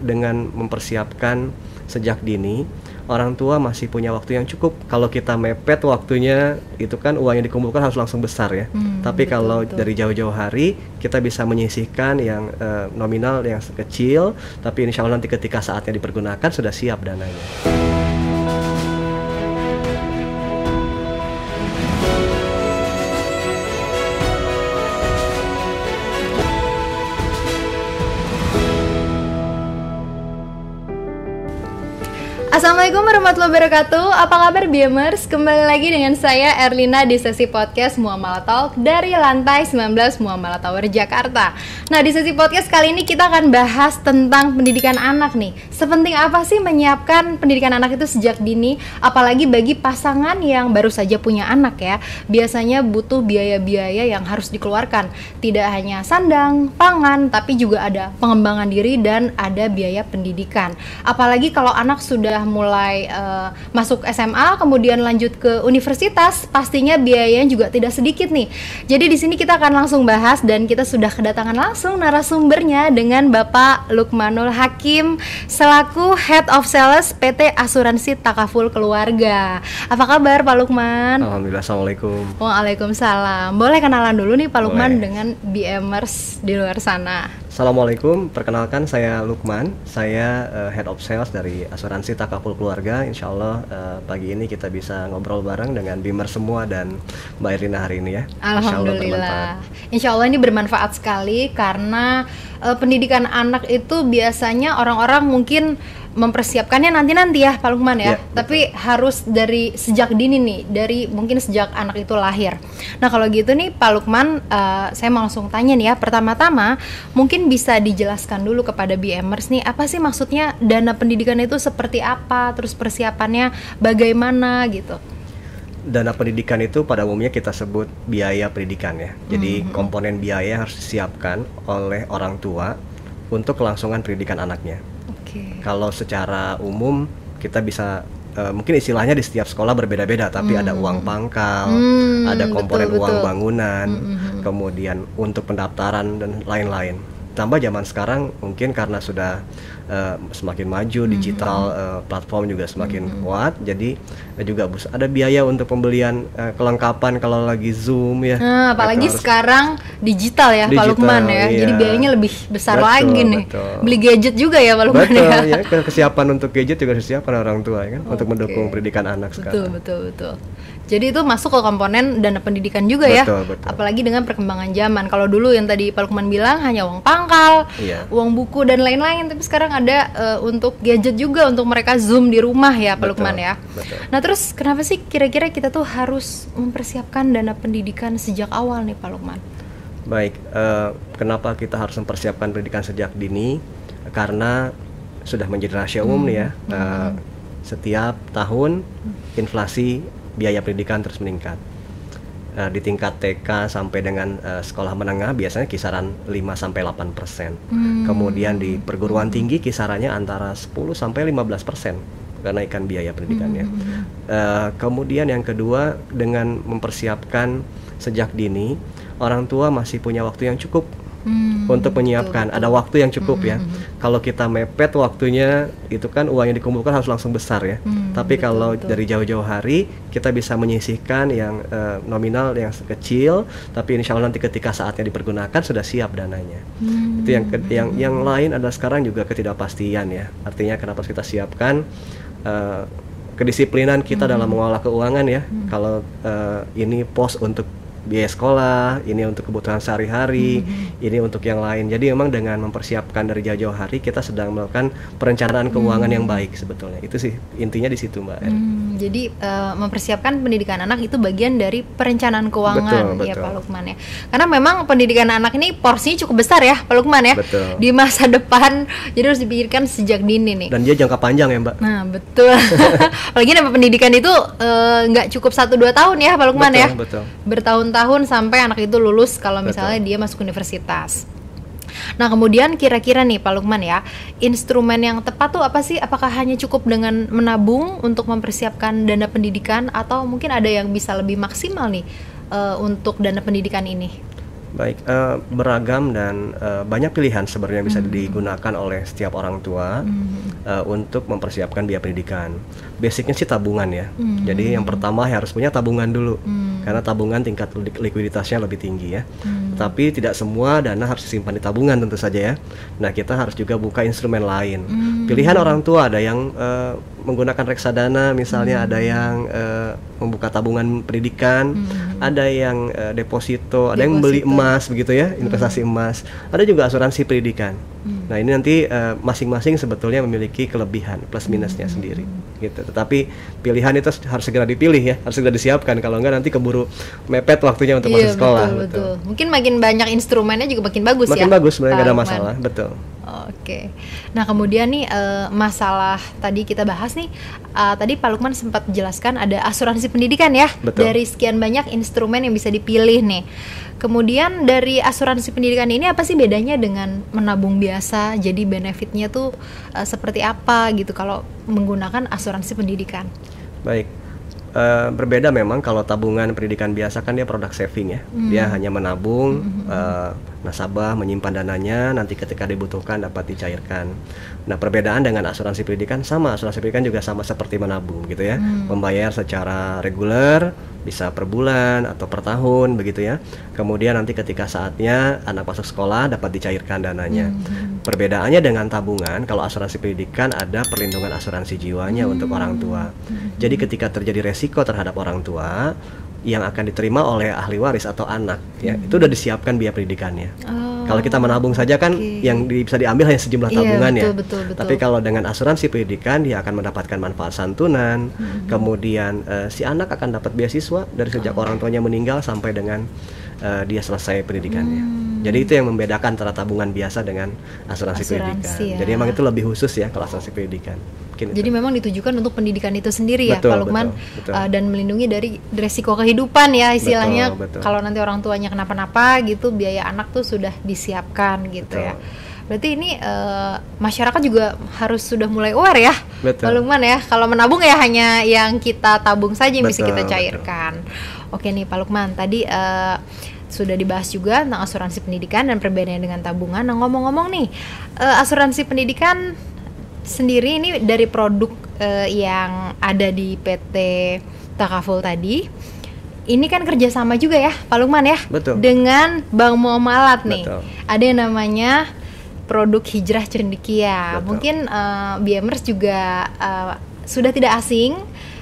dengan mempersiapkan sejak dini, orang tua masih punya waktu yang cukup. Kalau kita mepet waktunya, itu kan uang yang dikumpulkan harus langsung besar ya. Tapi kalau dari jauh-jauh hari, kita bisa menyisihkan yang nominal yang kecil, tapi insya Allah nanti ketika saatnya dipergunakan sudah siap dananya. Assalamualaikum warahmatullahi wabarakatuh. Apa kabar Biemers? Kembali lagi dengan saya Erlina di sesi podcast Muamalah Talk dari lantai 19 Muamalah Tower Jakarta. Nah, di sesi podcast kali ini kita akan bahas tentang pendidikan anak nih. Sepenting apa sih menyiapkan pendidikan anak itu sejak dini, apalagi bagi pasangan yang baru saja punya anak ya. Biasanya butuh biaya-biaya yang harus dikeluarkan. Tidak hanya sandang, pangan, tapi juga ada pengembangan diri dan ada biaya pendidikan. Apalagi kalau anak sudah mulai masuk SMA, kemudian lanjut ke universitas, pastinya biayanya juga tidak sedikit nih. Jadi di sini kita akan langsung bahas dan kita sudah kedatangan langsung narasumbernya dengan Bapak Lukmanul Hakim selaku Head of Sales PT Asuransi Takaful Keluarga. Apa kabar Pak Lukman? Alhamdulillah, assalamualaikum. Waalaikumsalam. Boleh kenalan dulu nih Pak Lukman dengan BMers di luar sana. Assalamualaikum, perkenalkan saya Lukman, saya Head of Sales dari Asuransi Takaful Keluarga. Insya Allah pagi ini kita bisa ngobrol bareng dengan Bimer semua dan Mbak Erlina hari ini ya. Alhamdulillah. Insya Allah ini bermanfaat sekali karena pendidikan anak itu biasanya orang-orang mungkin mempersiapkannya nanti ya Pak Lukman ya, tapi harus dari sejak dini nih, dari mungkin sejak anak itu lahir. Nah kalau gitu nih Pak Lukman, saya mau langsung tanya nih ya, pertama-tama mungkin bisa dijelaskan dulu kepada BMers nih, apa sih maksudnya dana pendidikan itu seperti apa, terus persiapannya bagaimana gitu. Dana pendidikan itu pada umumnya kita sebut biaya pendidikan ya. Jadi komponen biaya harus disiapkan oleh orang tua untuk kelangsungan pendidikan anaknya. Kalau secara umum kita bisa mungkin istilahnya di setiap sekolah berbeda-beda, tapi ada uang pangkal, ada komponen uang bangunan, kemudian untuk pendaftaran dan lain-lain. Tambah zaman sekarang mungkin karena sudah semakin maju digital, platform juga semakin kuat, jadi juga ada biaya untuk pembelian kelengkapan kalau lagi Zoom ya. Apalagi sekarang digital ya Pak Lukman ya, iya. Jadi biayanya lebih besar lagi nih. Beli gadget juga ya Pak Lukman ya. Kesiapan untuk gadget juga disiapkan orang tua ya kan, untuk mendukung pendidikan anak sekarang. Betul. Jadi itu masuk ke komponen dana pendidikan juga ya. Betul. Apalagi dengan perkembangan zaman. Kalau dulu yang tadi Pak Lukman bilang hanya uang pangkal, uang buku dan lain-lain, tapi sekarang ada untuk gadget juga untuk mereka Zoom di rumah ya Pak Lukman ya. Betul. Nah terus kenapa sih kira-kira kita tuh harus mempersiapkan dana pendidikan sejak awal nih Pak Lukman? Baik, kenapa kita harus mempersiapkan pendidikan sejak dini? Karena sudah menjadi rahasia umum nih ya. Setiap tahun inflasi biaya pendidikan terus meningkat. Di tingkat TK sampai dengan sekolah menengah biasanya kisaran 5-8%. Kemudian di perguruan tinggi kisarannya antara 10-15% kenaikan biaya pendidikannya. Kemudian yang kedua, dengan mempersiapkan sejak dini, orang tua masih punya waktu yang cukup untuk menyiapkan. Betul. Ada waktu yang cukup ya. Kalau kita mepet waktunya, itu kan uang yang dikumpulkan harus langsung besar ya. Tapi kalau dari jauh-jauh hari, kita bisa menyisihkan yang nominal yang kecil, tapi insya Allah nanti ketika saatnya dipergunakan sudah siap dananya. Itu yang lain adalah sekarang juga ketidakpastian ya. Artinya kenapa kita siapkan kedisiplinan kita dalam mengelola keuangan ya. Kalau ini pos untuk biaya sekolah, ini untuk kebutuhan sehari-hari, ini untuk yang lain. Jadi memang dengan mempersiapkan dari jauh-jauh hari, kita sedang melakukan perencanaan keuangan yang baik sebetulnya. Itu sih intinya di situ Mbak. Jadi mempersiapkan pendidikan anak itu bagian dari perencanaan keuangan. Betul. Ya Pak Lukman ya. Karena memang pendidikan anak ini porsinya cukup besar ya Pak Lukman ya. Betul. Di masa depan, jadi harus dipikirkan sejak dini nih. Dan dia jangka panjang ya Mbak. Nah betul. Apalagi nama pendidikan itu nggak cukup 1-2 tahun ya Pak Lukman ya. Betul. Bertahun-tahun sampai anak itu lulus kalau misalnya dia masuk universitas. Nah kemudian kira-kira nih Pak Lukman ya, instrumen yang tepat tuh apa sih? Apakah hanya cukup dengan menabung untuk mempersiapkan dana pendidikan, atau mungkin ada yang bisa lebih maksimal nih untuk dana pendidikan ini? Baik, beragam dan banyak pilihan sebenarnya bisa digunakan oleh setiap orang tua untuk mempersiapkan biaya pendidikan. Basicnya sih tabungan ya. Jadi yang pertama harus punya tabungan dulu, karena tabungan tingkat likuiditasnya lebih tinggi ya. Tapi tidak semua dana harus disimpan di tabungan tentu saja ya. Nah, kita harus juga buka instrumen lain. Pilihan orang tua ada yang menggunakan reksadana misalnya, ada yang membuka tabungan pendidikan, ada yang deposito, ada yang beli emas begitu ya, investasi emas, ada juga asuransi pendidikan. Nah, ini nanti masing-masing sebetulnya memiliki kelebihan plus minusnya sendiri gitu. Tetapi pilihan itu harus segera dipilih ya, harus segera disiapkan, kalau enggak nanti keburu mepet waktunya untuk masuk sekolah. Betul. Mungkin makin banyak instrumennya juga makin bagus ya. Makin bagus sebenarnya, nggak ada masalah, betul. Oke. Nah, kemudian nih masalah tadi kita bahas nih, tadi Pak Lukman sempat jelaskan ada asuransi pendidikan ya. Betul. Dari sekian banyak instrumen yang bisa dipilih nih. Kemudian dari asuransi pendidikan ini apa sih bedanya dengan menabung biasa? Jadi benefitnya tuh seperti apa gitu kalau menggunakan asuransi pendidikan? Baik. Berbeda memang. Kalau tabungan pendidikan biasa kan dia produk saving ya, dia hanya menabung, nasabah menyimpan dananya, nanti ketika dibutuhkan dapat dicairkan. Nah, perbedaan dengan asuransi pendidikan sama, asuransi pendidikan juga sama seperti menabung gitu ya, membayar secara reguler, bisa per bulan atau per tahun begitu ya. Kemudian nanti ketika saatnya anak masuk sekolah dapat dicairkan dananya. Perbedaannya dengan tabungan, kalau asuransi pendidikan ada perlindungan asuransi jiwanya untuk orang tua. Jadi ketika terjadi resiko terhadap orang tua yang akan diterima oleh ahli waris atau anak ya, itu udah disiapkan biaya pendidikannya. Kalau kita menabung saja kan yang bisa diambil hanya sejumlah tabungan ya. Betul. Tapi kalau dengan asuransi pendidikan dia akan mendapatkan manfaat santunan, kemudian si anak akan dapat beasiswa dari sejak orang tuanya meninggal sampai dengan dia selesai pendidikannya. Jadi itu yang membedakan antara tabungan biasa dengan asuransi pendidikan. Ya. Jadi memang itu lebih khusus ya kalau asuransi pendidikan. Jadi memang ditujukan untuk pendidikan itu sendiri ya, Pak Lukman, betul. Dan melindungi dari resiko kehidupan ya istilahnya. Betul. Kalau nanti orang tuanya kenapa-napa gitu, biaya anak tuh sudah disiapkan gitu ya. Berarti ini masyarakat juga harus sudah mulai aware ya, Pak Lukman ya. Kalau menabung ya hanya yang kita tabung saja yang bisa kita cairkan. Oke nih Pak Lukman, tadi sudah dibahas juga tentang asuransi pendidikan dan perbedaannya dengan tabungan. Nah, ngomong-ngomong nih, asuransi pendidikan sendiri ini dari produk yang ada di PT Takaful tadi, ini kan kerjasama juga ya Pak Lukman ya. Betul. Dengan Bank Muamalat nih. Betul. Ada yang namanya produk Hijrah Cendekia. Betul. Mungkin BMers juga sudah tidak asing,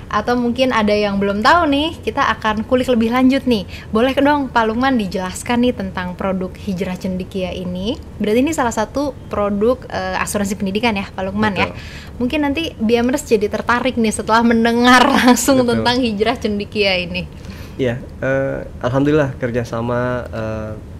atau mungkin ada yang belum tahu nih, kita akan kulik lebih lanjut nih. Boleh dong Pak Lukman dijelaskan nih tentang produk Hijrah Cendekia ini. Berarti ini salah satu produk asuransi pendidikan ya Pak Lukman. Betul. Ya. Mungkin nanti BMers jadi tertarik nih setelah mendengar langsung tentang Hijrah Cendekia ini. Iya, alhamdulillah kerjasama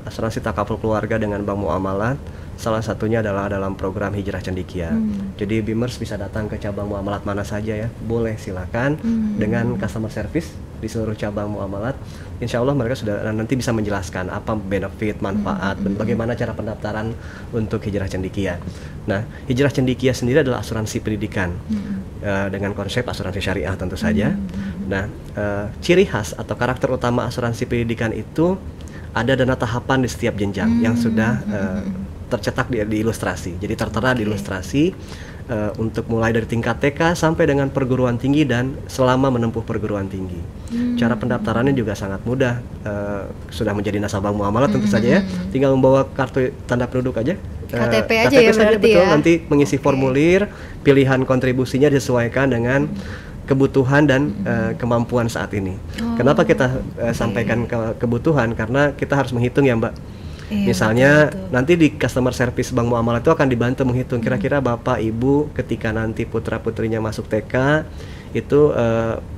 asuransi takaful keluarga dengan Bank Muamalat. Salah satunya adalah dalam program Hijrah Cendekia. Jadi BIMers bisa datang ke cabang muamalat mana saja ya, boleh silakan dengan customer service di seluruh cabang muamalat. Insya Allah mereka sudah nanti bisa menjelaskan apa benefit, manfaat, dan bagaimana cara pendaftaran untuk Hijrah Cendekia. Nah, Hijrah Cendekia sendiri adalah asuransi pendidikan dengan konsep asuransi syariah tentu saja. Nah, ciri khas atau karakter utama asuransi pendidikan itu ada dana tahapan di setiap jenjang yang sudah tercetak di ilustrasi. Jadi tertera di ilustrasi untuk mulai dari tingkat TK sampai dengan perguruan tinggi dan selama menempuh perguruan tinggi. Cara pendaftarannya juga sangat mudah. Sudah menjadi nasabah muamalat tentu saja ya. Tinggal membawa kartu tanda penduduk aja. KTP aja ya saja, berarti betul. Ya. Nanti mengisi formulir, pilihan kontribusinya disesuaikan dengan kebutuhan dan kemampuan saat ini. Kenapa kita sampaikan kebutuhan? Karena kita harus menghitung ya Mbak. Misalnya betul. Nanti di customer service Bank Muamalat itu akan dibantu menghitung kira-kira Bapak Ibu ketika nanti putra-putrinya masuk TK itu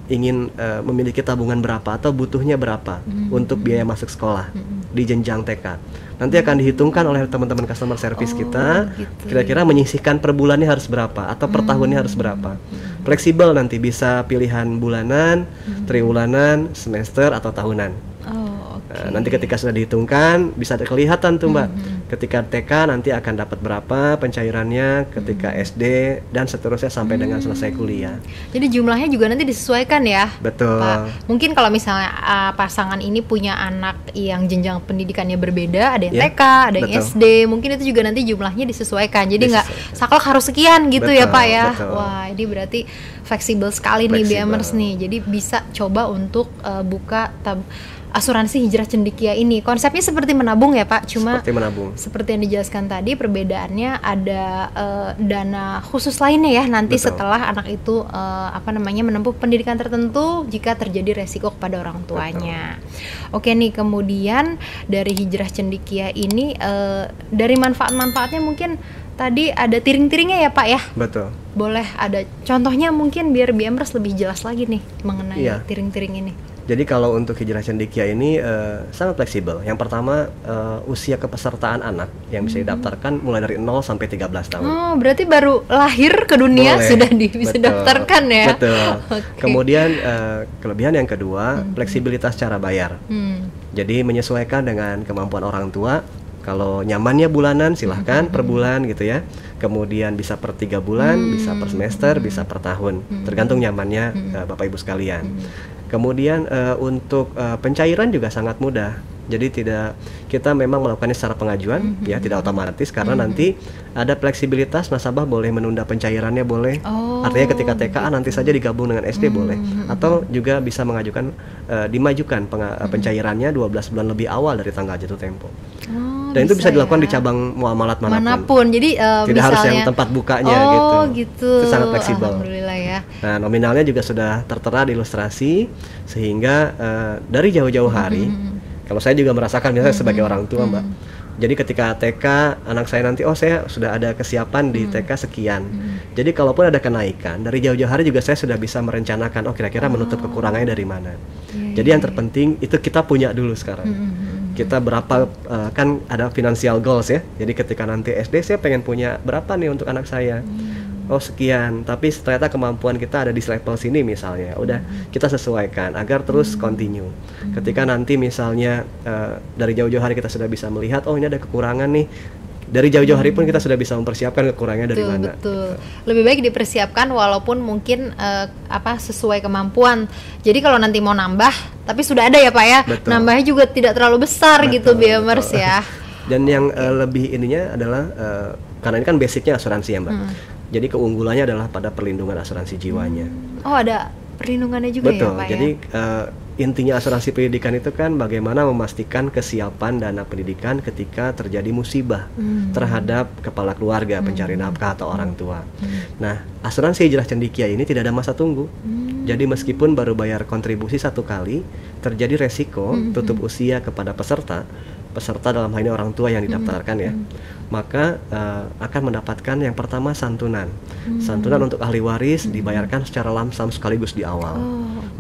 ingin memiliki tabungan berapa atau butuhnya berapa untuk biaya masuk sekolah di jenjang TK. Nanti akan dihitungkan oleh teman-teman customer service kita kira-kira menyisihkan per bulannya harus berapa atau per tahunnya harus berapa. Fleksibel nanti bisa pilihan bulanan, triwulanan, semester atau tahunan. Nanti ketika sudah dihitungkan bisa kelihatan tuh Mbak. Ketika TK nanti akan dapat berapa pencairannya, ketika SD dan seterusnya sampai dengan selesai kuliah. Jadi jumlahnya juga nanti disesuaikan ya, Betul. Pak. Mungkin kalau misalnya pasangan ini punya anak yang jenjang pendidikannya berbeda, ada yang TK, ada yang betul. SD, mungkin itu juga nanti jumlahnya disesuaikan. Jadi nggak Disesuaikan. saklek harus sekian gitu ya Betul, Pak ya. betul. Wah, ini berarti fleksibel sekali nih Fleksibel. BMers nih. Jadi bisa coba untuk buka asuransi hijrah cendekia ini. Konsepnya seperti menabung ya Pak, cuma Seperti menabung. seperti yang dijelaskan tadi, perbedaannya ada dana khusus lainnya ya nanti Betul. setelah anak itu menempuh pendidikan tertentu jika terjadi resiko kepada orang tuanya. Oke nih, kemudian dari hijrah cendekia ini dari manfaat-manfaatnya mungkin tadi ada tiring-tiringnya ya Pak ya. Betul. Boleh ada contohnya mungkin biar BMers lebih jelas lagi nih mengenai Iya. tiring-tiring ini. Jadi kalau untuk hijrah cendekia ini sangat fleksibel. Yang pertama usia kepesertaan anak yang bisa didaftarkan mulai dari 0 sampai 13 tahun. Oh, berarti baru lahir ke dunia Boleh. sudah bisa Betul. daftarkan ya. Betul. Oke. Kemudian kelebihan yang kedua, fleksibilitas cara bayar. Jadi menyesuaikan dengan kemampuan orang tua. Kalau nyamannya bulanan silahkan per bulan gitu ya. Kemudian bisa per 3 bulan, bisa per semester, bisa per tahun. Tergantung nyamannya Bapak Ibu sekalian. Kemudian untuk pencairan juga sangat mudah. Jadi kita memang melakukannya secara pengajuan ya, tidak otomatis karena nanti ada fleksibilitas, nasabah boleh menunda pencairannya boleh. Oh, Artinya ketika TKA nanti saja digabung dengan SD boleh. Atau juga bisa mengajukan dimajukan pencairannya 12 bulan lebih awal dari tanggal jatuh tempo. Oh, Dan itu bisa dilakukan di ya. cabang muamalat manapun. Jadi Tidak harus misalnya yang tempat bukanya gitu. Itu sangat fleksibel. Alhamdulillah ya. Nah, nominalnya juga sudah tertera di ilustrasi sehingga dari jauh-jauh hari, kalau saya juga merasakan misalnya sebagai orang tua Mbak. Jadi ketika TK anak saya nanti, saya sudah ada kesiapan di TK sekian. Jadi kalaupun ada kenaikan dari jauh-jauh hari juga saya sudah bisa merencanakan, kira-kira menutup kekurangannya dari mana. Jadi yang terpenting itu kita punya dulu sekarang. Kita berapa kan ada financial goals ya. Jadi ketika nanti SD saya pengen punya berapa nih untuk anak saya. Sekian, tapi ternyata kemampuan kita ada di level sini misalnya. Udah kita sesuaikan agar terus continue. Ketika nanti misalnya dari jauh-jauh hari kita sudah bisa melihat ini ada kekurangan nih. Dari jauh-jauh hari pun kita sudah bisa mempersiapkan kekurangannya dari mana. Betul. Lebih baik dipersiapkan walaupun mungkin sesuai kemampuan. Jadi kalau nanti mau nambah, tapi sudah ada ya Pak ya. Betul. Nambahnya juga tidak terlalu besar gitu BMers betul. ya. Dan yang lebih ininya adalah karena ini kan basicnya asuransi ya Mbak. Jadi keunggulannya adalah pada perlindungan asuransi jiwanya. Oh, ada perlindungannya juga Betul. ya Pak Jadi ya. intinya asuransi pendidikan itu kan bagaimana memastikan kesiapan dana pendidikan ketika terjadi musibah terhadap kepala keluarga, pencari nafkah atau orang tua. Nah, asuransi hijrah cendekia ini tidak ada masa tunggu. Jadi meskipun baru bayar kontribusi 1 kali, terjadi resiko tutup usia kepada peserta dalam hal ini orang tua yang didaftarkan ya, maka akan mendapatkan yang pertama santunan. Santunan untuk ahli waris dibayarkan secara lamsam sekaligus di awal.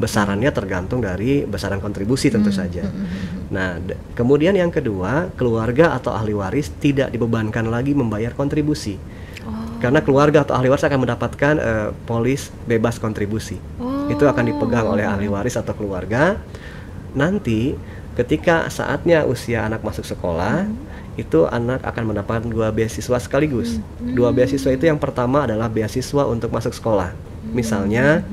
Besarannya tergantung dari besaran kontribusi tentu saja. Nah, kemudian yang kedua, keluarga atau ahli waris tidak dibebankan lagi membayar kontribusi. Karena keluarga atau ahli waris akan mendapatkan polis bebas kontribusi. Itu akan dipegang oleh ahli waris atau keluarga. Nanti ketika saatnya usia anak masuk sekolah, itu anak akan mendapatkan 2 beasiswa sekaligus. 2 beasiswa itu yang pertama adalah beasiswa untuk masuk sekolah. Misalnya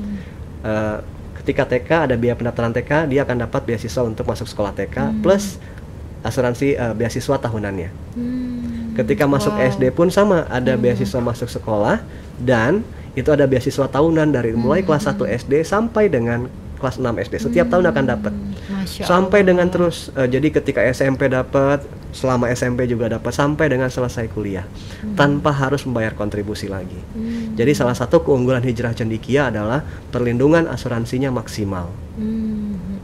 ketika TK ada biaya pendaftaran TK, dia akan dapat beasiswa untuk masuk sekolah TK plus asuransi beasiswa tahunannya. Ketika masuk SD pun sama, ada beasiswa masuk sekolah dan itu ada beasiswa tahunan dari mulai kelas 1 SD sampai dengan kelas 6 SD. Setiap tahun akan dapat. Sampai dengan terus jadi ketika SMP dapat, selama SMP juga dapat sampai dengan selesai kuliah. Tanpa harus membayar kontribusi lagi. Jadi salah satu keunggulan hijrah cendekia adalah perlindungan asuransinya maksimal.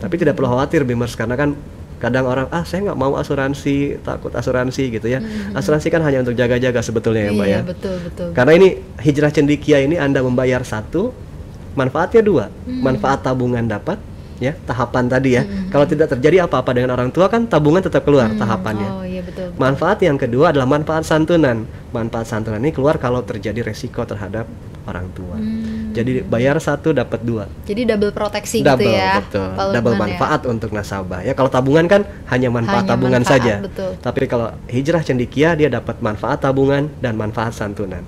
Tapi tidak perlu khawatir BMers, karena kan kadang orang saya nggak mau asuransi, takut asuransi gitu ya. Asuransi kan hanya untuk jaga-jaga sebetulnya ya Mbak ya. Betul. Karena ini hijrah cendekia ini Anda membayar 1, manfaatnya 2. Manfaat tabungan dapat ya, tahapan tadi ya. Kalau tidak terjadi apa-apa dengan orang tua kan tabungan tetap keluar tahapannya. Oh iya betul. Manfaat yang kedua adalah manfaat santunan. Manfaat santunan ini keluar kalau terjadi resiko terhadap orang tua. Jadi bayar satu dapat dua. Jadi double proteksi Double, gitu ya. betul. Pak Lukman Double ya. manfaat untuk nasabah. Ya kalau tabungan kan hanya manfaat Hanya tabungan manfaat, saja. betul. Tapi kalau hijrah cendekia dia dapat manfaat tabungan dan manfaat santunan.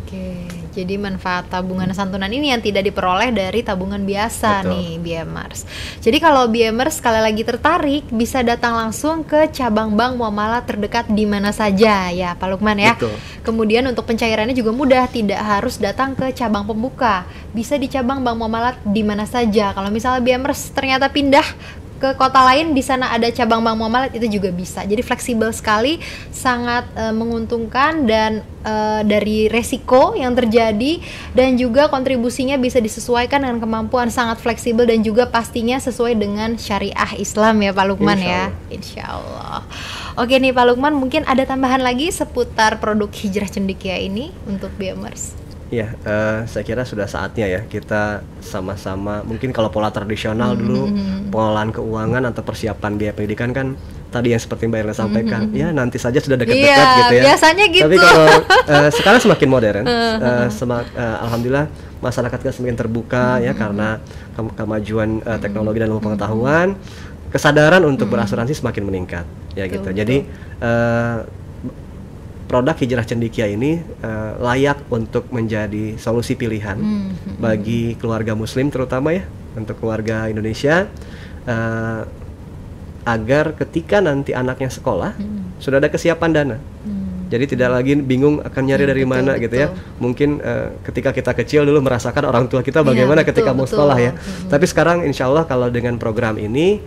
Oke, jadi manfaat tabungan santunan ini yang tidak diperoleh dari tabungan biasa. Betul. Nih Biemers. Jadi kalau Biemers sekali lagi tertarik bisa datang langsung ke cabang bank muamalah terdekat di mana saja ya Pak Lukman ya. Betul. Kemudian untuk pencairannya juga mudah, tidak harus datang ke cabang pembuka. Bisa di cabang bank muamalah di mana saja. Kalau misalnya Biemers ternyata pindah ke kota lain, di sana ada cabang bank muamalat, itu juga bisa. Jadi fleksibel sekali, sangat menguntungkan dan dari resiko yang terjadi dan juga kontribusinya bisa disesuaikan dengan kemampuan, sangat fleksibel dan juga pastinya sesuai dengan syariah Islam ya Pak Lukman ya. Insya Allah. Oke nih Pak Lukman, mungkin ada tambahan lagi seputar produk hijrah cendekia ini untuk Biemers? Ya, saya kira sudah saatnya ya kita sama-sama, mungkin kalau pola tradisional dulu pengelolaan keuangan atau persiapan biaya pendidikan kan tadi yang seperti Mbak Erna sampaikan, ya nanti saja sudah dekat-dekat gitu ya. Biasanya gitu. Tapi kalau sekarang semakin modern, alhamdulillah masyarakat kita semakin terbuka ya karena kemajuan teknologi dan ilmu pengetahuan, kesadaran untuk berasuransi semakin meningkat ya gitu. Jadi produk hijrah cendekia ini layak untuk menjadi solusi pilihan bagi keluarga muslim terutama ya, untuk keluarga Indonesia, agar ketika nanti anaknya sekolah sudah ada kesiapan dana. Jadi tidak lagi bingung akan nyari dari mana gitu ya. Mungkin ketika kita kecil dulu merasakan orang tua kita bagaimana ketika mau sekolah ya. Tapi sekarang insya Allah kalau dengan program ini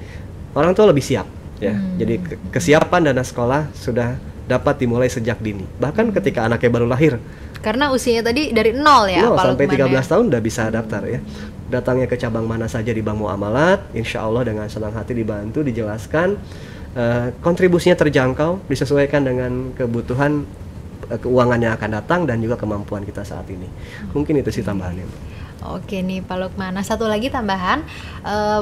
orang tua lebih siap ya. Jadi kesiapan dana sekolah sudah dapat dimulai sejak dini. Bahkan ketika anaknya baru lahir. Karena usianya tadi dari 0 ya, 0 sampai 13 ya? tahun udah bisa daftar ya. Datangnya ke cabang mana saja di Bank Muamalat, insya Allah dengan senang hati dibantu, dijelaskan, kontribusinya terjangkau, disesuaikan dengan kebutuhan keuangan yang akan datang dan juga kemampuan kita saat ini. Mungkin itu sih tambahannya. Oke nih Pak Lukman. Nah satu lagi tambahan,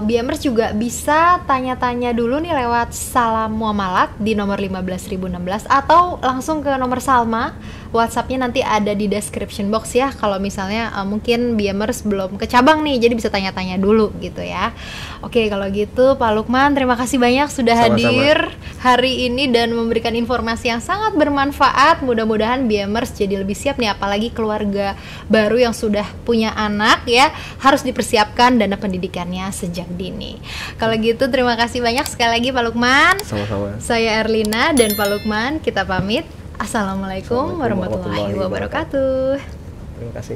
Biemers juga bisa tanya-tanya dulu nih lewat Salam Muamalat di nomor 15016 atau langsung ke nomor Salma. WhatsAppnya nanti ada di description box ya. Kalau misalnya mungkin Biemers belum ke cabang nih, jadi bisa tanya-tanya dulu gitu ya. Oke kalau gitu Pak Lukman, terima kasih banyak sudah hadir hari ini dan memberikan informasi yang sangat bermanfaat. Mudah-mudahan Biemers jadi lebih siap nih, apalagi keluarga baru yang sudah punya anak ya, harus dipersiapkan dana pendidikannya sejak dini. Kalau gitu terima kasih banyak sekali lagi Pak Lukman. Sama-sama. Saya Erlina dan Pak Lukman, kita pamit. Assalamualaikum warahmatullahi wabarakatuh. Terima kasih.